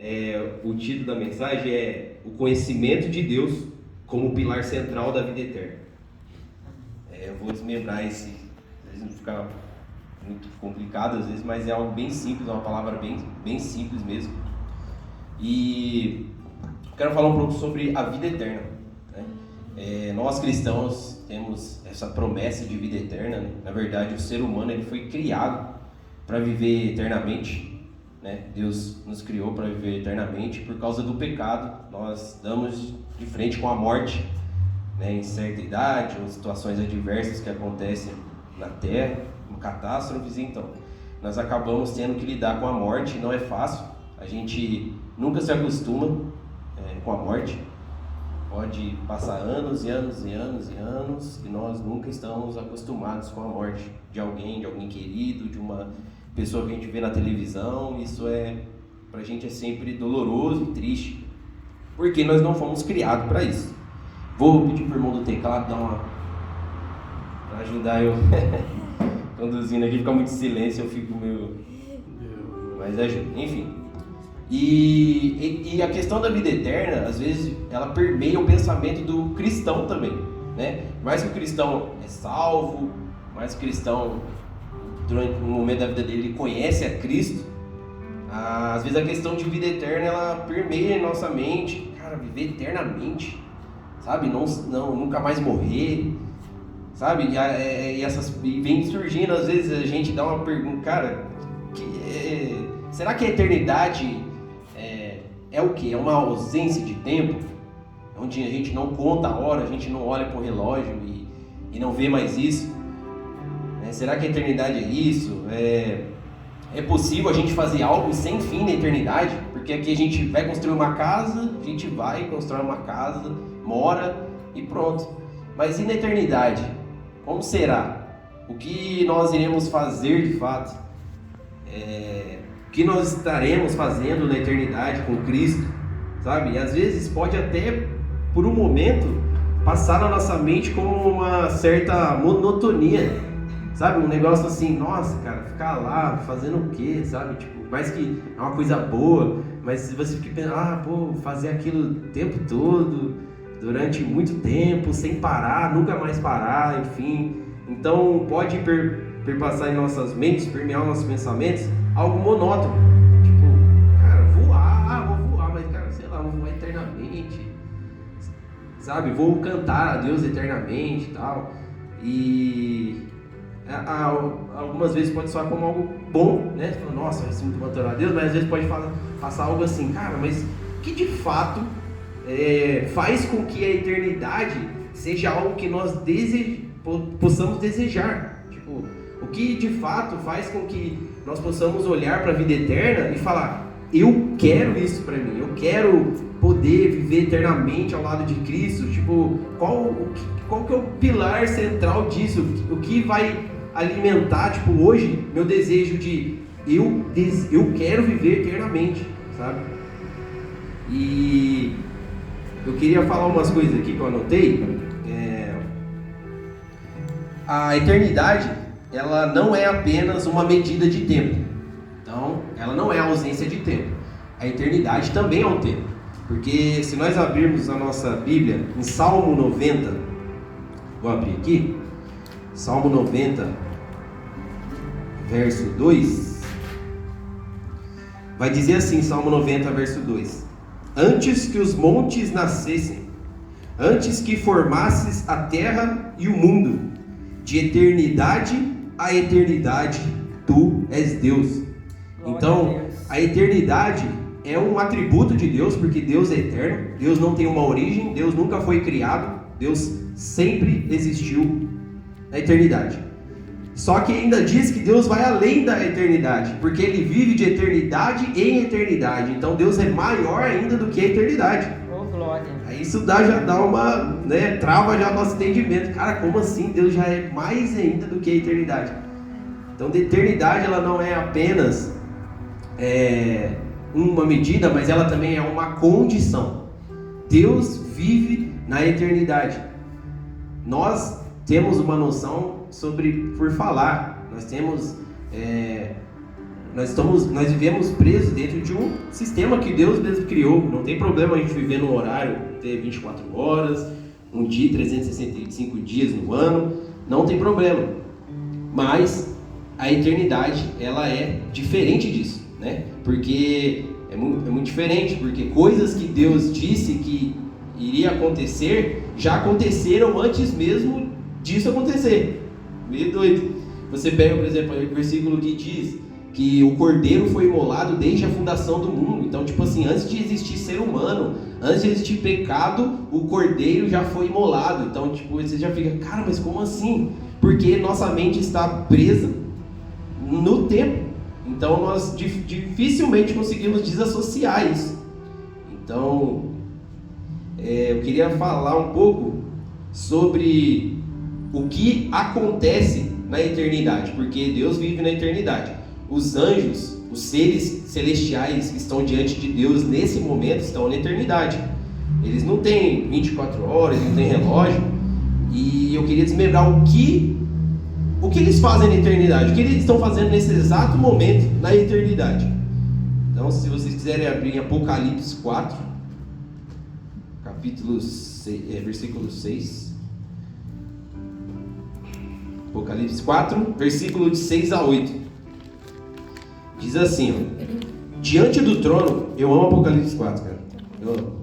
O título da mensagem é O Conhecimento de Deus como Pilar Central da Vida Eterna. Eu vou desmembrar esse, às vezes não fica muito complicado às vezes, mas é algo bem simples, é uma palavra bem simples mesmo. E quero falar um pouco sobre a vida eterna, né? Nós cristãos temos essa promessa de vida eterna, né? Na verdade, o ser humano ele foi criado para viver eternamente, né? Deus nos criou para viver eternamente. Por causa do pecado, nós damos de frente com a morte, né? Em certa idade, ou situações adversas que acontecem na Terra, catástrofes, então nós acabamos tendo que lidar com a morte. Não é fácil, a gente nunca se acostuma com a morte. Pode passar anos e anos e anos e anos e nós nunca estamos acostumados com a morte de alguém querido, de uma pessoa que a gente vê na televisão. Isso pra gente é sempre doloroso e triste, porque nós não fomos criados para isso. Vou pedir para o irmão do teclado dar para ajudar eu conduzindo aqui, fica muito silêncio, eu fico meio... mas ajuda, enfim. E a questão da vida eterna, às vezes, ela permeia o pensamento do cristão também, né? Mais que o cristão é salvo, mais que o cristão, durante um momento da vida dele, ele conhece a Cristo, às vezes a questão de vida eterna, ela permeia em nossa mente. Cara, viver eternamente, sabe? Não nunca mais morrer, sabe? E vem surgindo, às vezes a gente dá uma pergunta, cara, será que a eternidade é o quê? É uma ausência de tempo? Onde a gente não conta a hora, a gente não olha para o relógio e não vê mais isso? Será que a eternidade é isso? É possível a gente fazer algo sem fim na eternidade? Porque aqui a gente vai construir uma casa, a gente vai constrói uma casa, mora e pronto. Mas e na eternidade? Como será? O que nós iremos fazer de fato? O que nós estaremos fazendo na eternidade com Cristo? Sabe? E às vezes pode até, por um momento, passar na nossa mente como uma certa monotonia. Sabe? Um negócio assim, nossa, cara, ficar lá fazendo o quê? Sabe? Tipo, mais que é uma coisa boa, mas se você fica pensando, fazer aquilo o tempo todo, durante muito tempo, sem parar, nunca mais parar, enfim. Então pode perpassar em nossas mentes, permear nossos pensamentos, algo monótono. Tipo, cara, vou voar, mas cara, sei lá, vou voar eternamente, sabe? Vou cantar a Deus eternamente e tal. E algumas vezes pode soar como algo bom, né? Você fala, nossa, vai ser muito bom adorar a Deus, mas às vezes pode passar algo assim, cara, mas que de fato faz com que a eternidade seja algo que nós possamos desejar. Tipo, o que de fato faz com que nós possamos olhar para a vida eterna e falar, eu quero isso para mim, eu quero poder viver eternamente ao lado de Cristo. Tipo, qual que é o pilar central disso? O que vai alimentar, tipo, hoje, meu desejo de eu quero viver eternamente, sabe? E eu queria falar umas coisas aqui que eu anotei. A eternidade, ela não é apenas uma medida de tempo. Então, ela não é a ausência de tempo. A eternidade também é um tempo. Porque se nós abrirmos a nossa Bíblia em Salmo 90, vou abrir aqui, Salmo 90, verso 2, vai dizer assim, Salmo 90, verso 2: Antes que os montes nascessem, antes que formasses a terra e o mundo, de eternidade a eternidade, tu és Deus. Então, a eternidade é um atributo de Deus, porque Deus é eterno, Deus não tem uma origem, Deus nunca foi criado, Deus sempre existiu na eternidade. Só que ainda diz que Deus vai além da eternidade, porque Ele vive de eternidade em eternidade. Então Deus é maior ainda do que a eternidade. Oh, glória. Aí isso já dá uma, trava já nosso entendimento. Cara, como assim? Deus já é mais ainda do que a eternidade. Então, a eternidade ela não é apenas uma medida, mas ela também é uma condição. Deus vive na eternidade. Nós temos uma noção por falar. Nós temos Nós vivemos presos dentro de um sistema que Deus mesmo criou. Não tem problema a gente viver num horário, ter 24 horas, um dia, 365 dias no ano, não tem problema. Mas a eternidade, ela é diferente disso, né? Porque é muito diferente, porque coisas que Deus disse que iria acontecer, já aconteceram antes mesmo disso acontecer. Meio doido. Você pega, por exemplo, o versículo que diz que o Cordeiro foi imolado desde a fundação do mundo. Então, tipo assim, antes de existir ser humano, antes de existir pecado, o Cordeiro já foi imolado. Então, tipo, você já fica, cara, mas como assim? Porque nossa mente está presa no tempo. Então, nós dificilmente conseguimos desassociar isso. Então, eu queria falar um pouco sobre o que acontece na eternidade, porque Deus vive na eternidade. Os anjos, os seres celestiais que estão diante de Deus nesse momento estão na eternidade. Eles não têm 24 horas, não têm relógio. E eu queria desmembrar o que eles fazem na eternidade, o que eles estão fazendo nesse exato momento na eternidade. Então, se vocês quiserem abrir em Apocalipse 4, capítulo 6, versículo 6. Apocalipse 4, versículo de 6 a 8. Diz assim, ó, diante do trono, eu amo Apocalipse 4, cara, eu amo.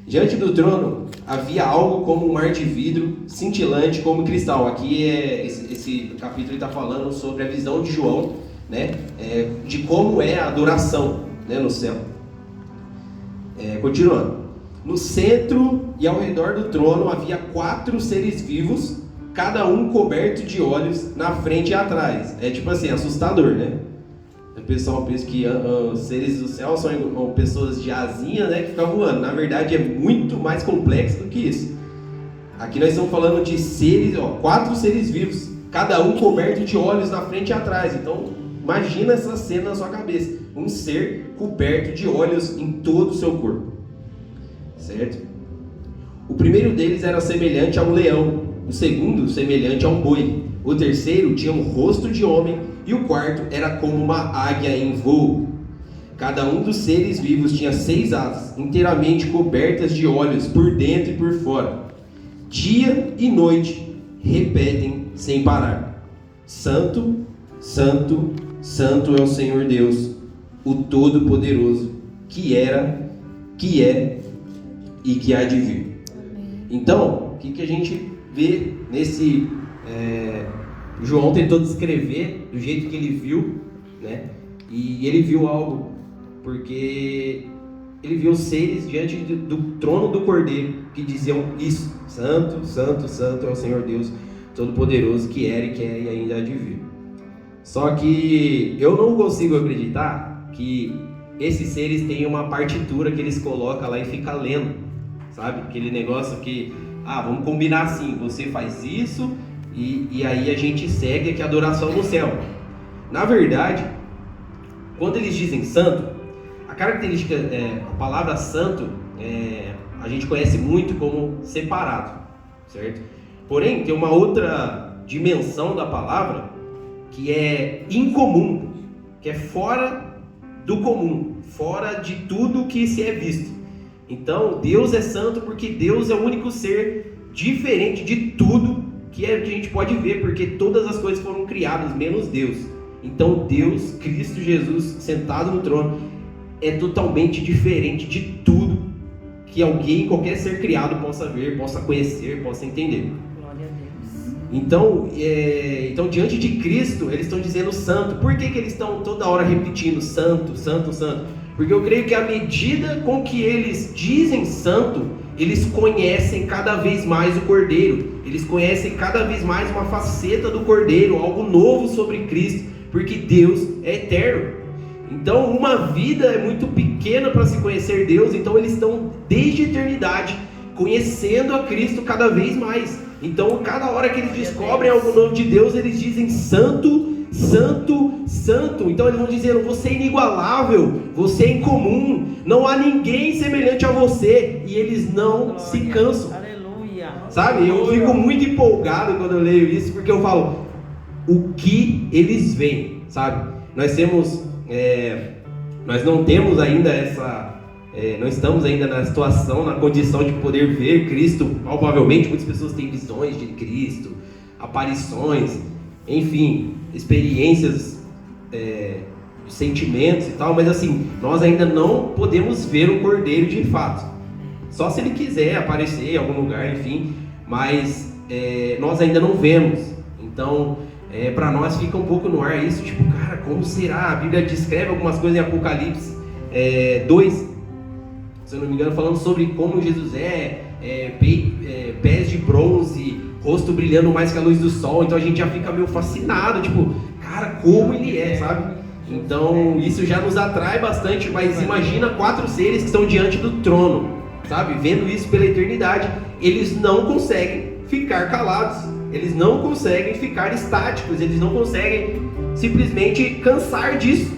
Diante do trono havia algo como um mar de vidro, cintilante como cristal. Aqui esse capítulo está falando sobre a visão de João, né, de como é a adoração, né, no céu. Continuando. No centro e ao redor do trono havia 4 seres vivos, cada um coberto de olhos na frente e atrás. É tipo assim, assustador, né? O pessoal pensa que os seres do céu são pessoas de asinha, né, que ficam voando. Na verdade é muito mais complexo do que isso. Aqui nós estamos falando de seres, 4 seres vivos, cada um coberto de olhos na frente e atrás. Então imagina essa cena na sua cabeça, um ser coberto de olhos em todo o seu corpo, certo? O primeiro deles era semelhante a um leão, o segundo semelhante a um boi, o terceiro tinha um rosto de homem e o quarto era como uma águia em voo. Cada um dos seres vivos tinha 6 asas, inteiramente cobertas de olhos por dentro e por fora. Dia e noite repetem sem parar: Santo, Santo, Santo é o Senhor Deus, o Todo-Poderoso, que era, que é e que há de vir. Então, o que a gente vê nesse... João tentou descrever do jeito que ele viu, né? E ele viu algo, porque ele viu seres diante do trono do Cordeiro que diziam isso: Santo, Santo, Santo é o Senhor Deus Todo-Poderoso, que era e que é e ainda há de vir. Só que eu não consigo acreditar que esses seres têm uma partitura que eles colocam lá e ficam lendo, sabe? Aquele negócio que, vamos combinar assim, você faz isso e aí a gente segue aqui a adoração no céu. Na verdade, quando eles dizem santo, a característica, a palavra santo, a gente conhece muito como separado, certo? Porém, tem uma outra dimensão da palavra que é incomum, que é fora do comum, fora de tudo que se é visto. Então, Deus é santo porque Deus é o único ser diferente de tudo que a gente pode ver, porque todas as coisas foram criadas, menos Deus. Então Deus, Cristo Jesus, sentado no trono, é totalmente diferente de tudo que alguém, qualquer ser criado possa ver, possa conhecer, possa entender. Glória a Deus. Então, diante de Cristo, eles estão dizendo santo. Por que eles estão toda hora repetindo santo, santo, santo? Porque eu creio que à medida com que eles dizem santo, eles conhecem cada vez mais o Cordeiro. Eles conhecem cada vez mais uma faceta do Cordeiro, algo novo sobre Cristo, porque Deus é eterno. Então uma vida é muito pequena para se conhecer Deus, então eles estão desde a eternidade conhecendo a Cristo cada vez mais. Então cada hora que eles descobrem algo novo de Deus, eles dizem santo, santo, santo. Então eles vão dizendo: você é inigualável, você é incomum, não há ninguém semelhante a você. E eles não se cansam. Sabe, eu fico muito empolgado quando eu leio isso, porque eu falo o que eles veem, sabe? Nós temos nós não temos ainda não estamos ainda na situação, na condição de poder ver Cristo palpavelmente. Muitas pessoas têm visões de Cristo, aparições, enfim, experiências, sentimentos e tal, mas assim, nós ainda não podemos ver o Cordeiro de fato, só se ele quiser aparecer em algum lugar, enfim, mas nós ainda não vemos. Então, para nós fica um pouco no ar isso, tipo, cara, como será? A Bíblia descreve algumas coisas em Apocalipse 2, se eu não me engano, falando sobre como Jesus pés de bronze, rosto brilhando mais que a luz do sol. Então a gente já fica meio fascinado, tipo, cara, como ele sabe? Então isso já nos atrai bastante, mas imagina 4 seres que estão diante do trono, sabe? Vendo isso pela eternidade, eles não conseguem ficar calados, eles não conseguem ficar estáticos, eles não conseguem simplesmente cansar disso,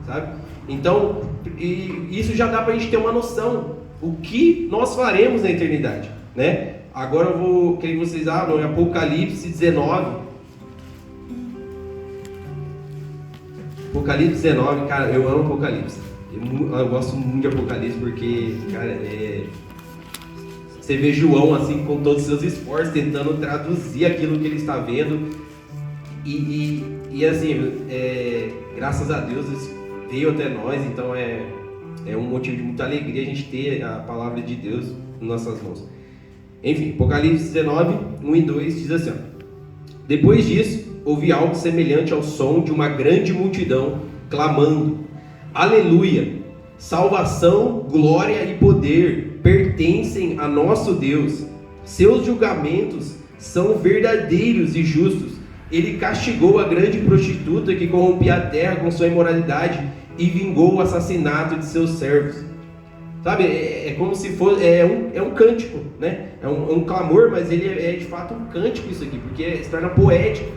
sabe? Então, isso já dá pra gente ter uma noção o que nós faremos na eternidade, né? Agora eu queria que vocês abram em Apocalipse 19. Apocalipse 19, cara, eu amo Apocalipse. Eu gosto muito de Apocalipse porque, cara, você vê João assim com todos os seus esforços tentando traduzir aquilo que ele está vendo e assim, graças a Deus isso veio até nós, então é um motivo de muita alegria a gente ter a palavra de Deus em nossas mãos. Enfim, Apocalipse 19, 1 e 2 diz assim, ó: Depois disso, ouvi algo semelhante ao som de uma grande multidão clamando: Aleluia! Salvação, glória e poder pertencem a nosso Deus. Seus julgamentos são verdadeiros e justos. Ele castigou a grande prostituta que corrompia a terra com sua imoralidade e vingou o assassinato de seus servos. Sabe, é como se fosse, um cântico, né? É um clamor, mas ele é de fato um cântico isso aqui, porque se torna poético.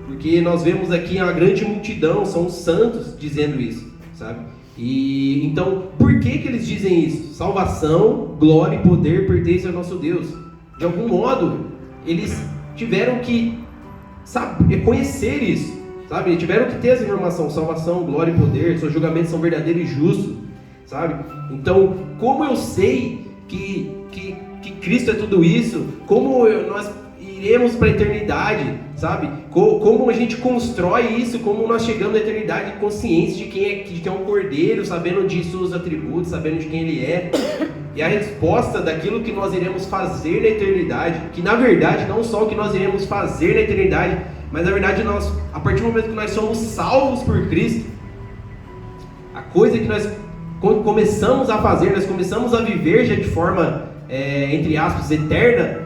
Porque nós vemos aqui uma grande multidão, são os santos dizendo isso, sabe? E então, por que eles dizem isso? Salvação, glória e poder pertencem ao nosso Deus. De algum modo, eles tiveram que conhecer isso, sabe? Eles tiveram que ter essa informação: salvação, glória e poder, seus julgamentos são verdadeiros e justos, sabe? Então, como eu sei que Cristo é tudo isso? Como nós iremos para a eternidade, sabe? Como a gente constrói isso? Como nós chegamos à eternidade conscientes de quem é um cordeiro, sabendo de seus atributos, sabendo de quem ele é? E a resposta daquilo que nós iremos fazer na eternidade, que na verdade não só o que nós iremos fazer na eternidade, mas na verdade nós, a partir do momento que nós somos salvos por Cristo, a coisa que nós começamos a fazer, nós começamos a viver já de forma, entre aspas, eterna,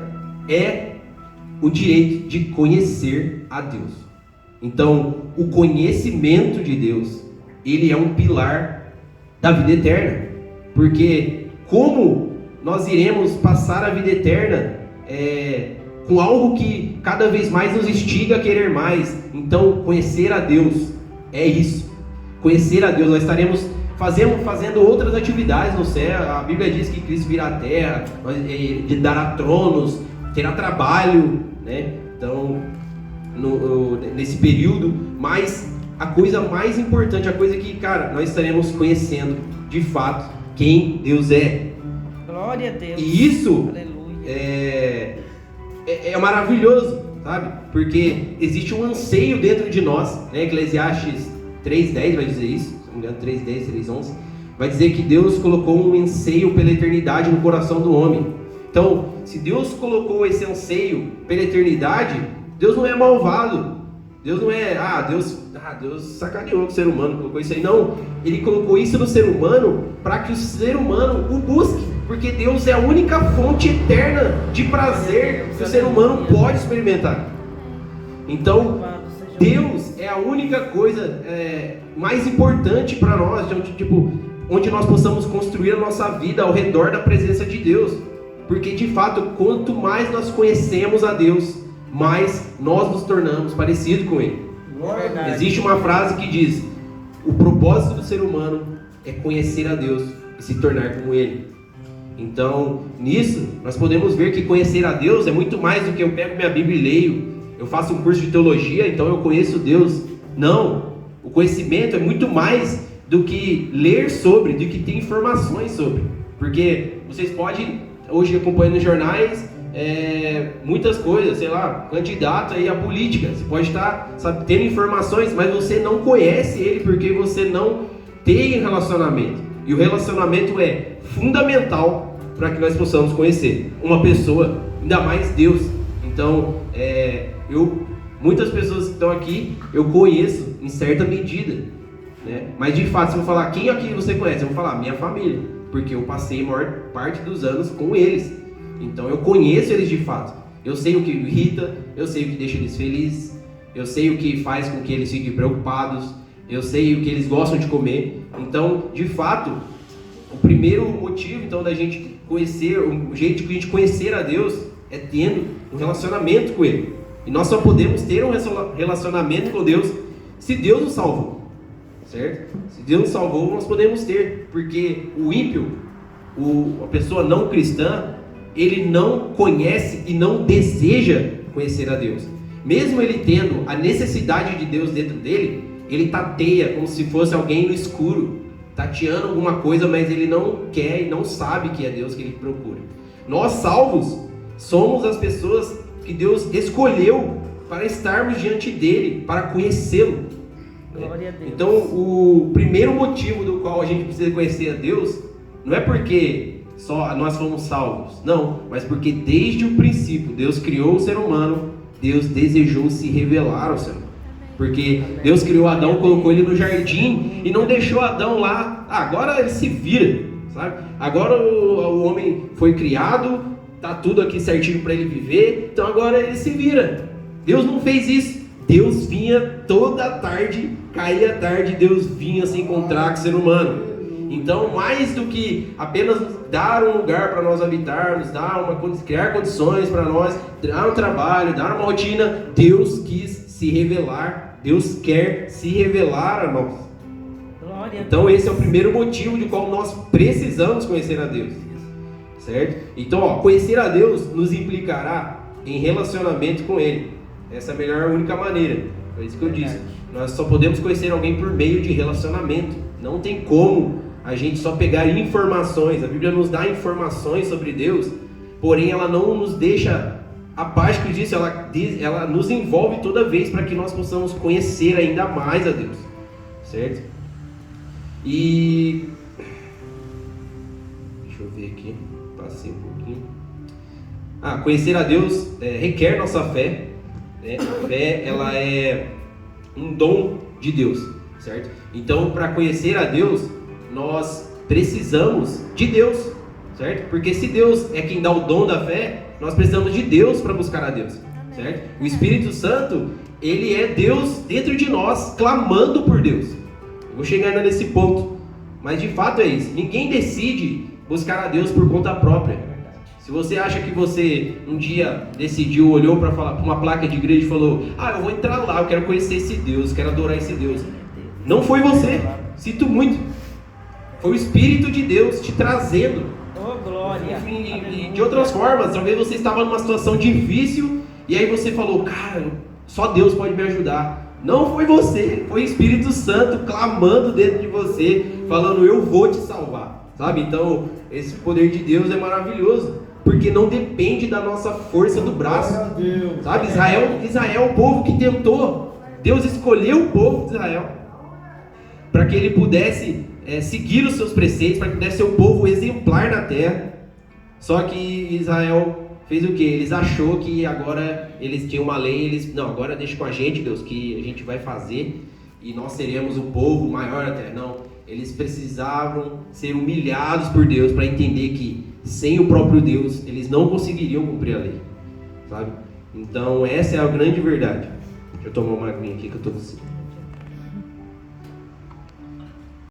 é o direito de conhecer a Deus. Então, o conhecimento de Deus, ele é um pilar da vida eterna, porque como nós iremos passar a vida eterna com algo que cada vez mais nos instiga a querer mais? Então, conhecer a Deus é isso. Conhecer a Deus, nós estaremos fazendo outras atividades no céu. A Bíblia diz que Cristo virá à terra, dará tronos, terá trabalho, né? Então, nesse período, mas a coisa mais importante, a coisa que, cara, nós estaremos conhecendo de fato quem Deus é. Glória a Deus. E isso Aleluia. É maravilhoso, sabe? Porque existe um anseio dentro de nós, né? Eclesiastes 3:10 vai dizer isso, se não me engano, 3:10, 3:11, vai dizer que Deus colocou um anseio pela eternidade no coração do homem. Então, se Deus colocou esse anseio pela eternidade, Deus não é malvado. Deus não é, Deus sacaneou com o ser humano, colocou isso aí. Não, Ele colocou isso no ser humano para que o ser humano o busque. Porque Deus é a única fonte eterna de prazer que o ser humano pode experimentar. Então, Deus é a única coisa mais importante para nós, onde nós possamos construir a nossa vida ao redor da presença de Deus. Porque de fato, quanto mais nós conhecemos a Deus, mais nós nos tornamos parecidos com Ele. Existe uma frase que diz: o propósito do ser humano é conhecer a Deus e se tornar como Ele. Então, nisso, nós podemos ver que conhecer a Deus é muito mais do que eu pego minha Bíblia e leio. Eu faço um curso de teologia, então eu conheço Deus. Não, O conhecimento é muito mais do que ler sobre, do que ter informações sobre. Porque vocês podem, hoje acompanhando nos jornais, muitas coisas, sei lá, candidato aí à política. Você pode estar, sabe, tendo informações, mas você não conhece ele porque você não tem relacionamento. E o relacionamento é fundamental para que nós possamos conhecer uma pessoa, ainda mais Deus. Então, muitas pessoas que estão aqui, eu conheço em certa medida, né? Mas de fato, se eu vou falar quem aqui você conhece, eu vou falar minha família, porque eu passei a maior parte dos anos com eles. Então eu conheço eles de fato. Eu sei o que irrita, eu sei o que deixa eles felizes, eu sei o que faz com que eles fiquem preocupados, eu sei o que eles gostam de comer. Então, de fato, o primeiro motivo então da gente conhecer, o jeito de a gente conhecer a Deus é tendo um relacionamento com Ele. E nós só podemos ter um relacionamento com Deus se Deus nos salvou, certo? Se Deus nos salvou, nós podemos ter, porque o ímpio, a pessoa não cristã, ele não conhece e não deseja conhecer a Deus. Mesmo ele tendo a necessidade de Deus dentro dele, ele tateia como se fosse alguém no escuro, tateando alguma coisa, mas ele não quer e não sabe que é Deus que ele procura. Nós salvos somos as pessoas que Deus escolheu para estarmos diante dele, para conhecê-lo. Glória a Deus. Então, o primeiro motivo do qual a gente precisa conhecer a Deus não é porque só nós fomos salvos, não, mas porque desde o princípio Deus criou o ser humano, Deus desejou se revelar ao ser humano. Porque Deus criou Adão, colocou ele no jardim e não deixou Adão lá. Agora ele se vira, sabe? Agora o homem foi criado, tá tudo aqui certinho para ele viver, então agora ele se vira. Deus não fez isso. Deus vinha toda tarde, caía tarde, Deus vinha se encontrar com o ser humano. Então, mais do que apenas dar um lugar para nós habitarmos, criar condições para nós, dar um trabalho, dar uma rotina, Deus quis se revelar, Deus quer se revelar a nós. Então esse é o primeiro motivo de qual nós precisamos conhecer a Deus, certo? Então, conhecer a Deus nos implicará em relacionamento com Ele. Essa é a melhor, única maneira. É isso que eu disse. Nós só podemos conhecer alguém por meio de relacionamento. Não tem como a gente só pegar informações. A Bíblia nos dá informações sobre Deus, porém ela não nos deixa apático disso. Ela nos envolve toda vez para que nós possamos conhecer ainda mais a Deus, certo? E deixa eu ver aqui, passei um pouquinho. Conhecer a Deus requer nossa fé, né? A fé, ela é um dom de Deus, certo? Então, para conhecer a Deus, nós precisamos de Deus, certo? Porque se Deus é quem dá o dom da fé, nós precisamos de Deus para buscar a Deus, certo? O Espírito Santo, ele é Deus dentro de nós, clamando por Deus. Eu vou chegar ainda nesse ponto, mas de fato é isso. Ninguém decide buscar a Deus por conta própria. Se você acha que você um dia decidiu, olhou para uma placa de igreja e falou: eu vou entrar lá, eu quero conhecer esse Deus, quero adorar esse Deus. Não foi você, sinto muito. Foi o Espírito de Deus te trazendo. Oh, glória. E de outras formas, talvez você estava numa situação difícil e aí você falou: cara, só Deus pode me ajudar. Não foi você, foi o Espírito Santo clamando dentro de você, falando: eu vou te salvar, sabe? Então, esse poder de Deus é maravilhoso, porque não depende da nossa força do braço, sabe? Israel é o povo que tentou. Deus escolheu o povo de Israel para que ele pudesse seguir os seus preceitos, para que pudesse ser um povo exemplar na terra. Só que Israel fez o que? Eles achou que agora eles tinham uma lei, não, agora deixa com a gente, Deus, que a gente vai fazer e nós seremos o povo maior da terra. Não, eles precisavam ser humilhados por Deus para entender que sem o próprio Deus eles não conseguiriam cumprir a lei, sabe? Então essa é a grande verdade. Deixa eu tomar uma aguinha aqui que eu tô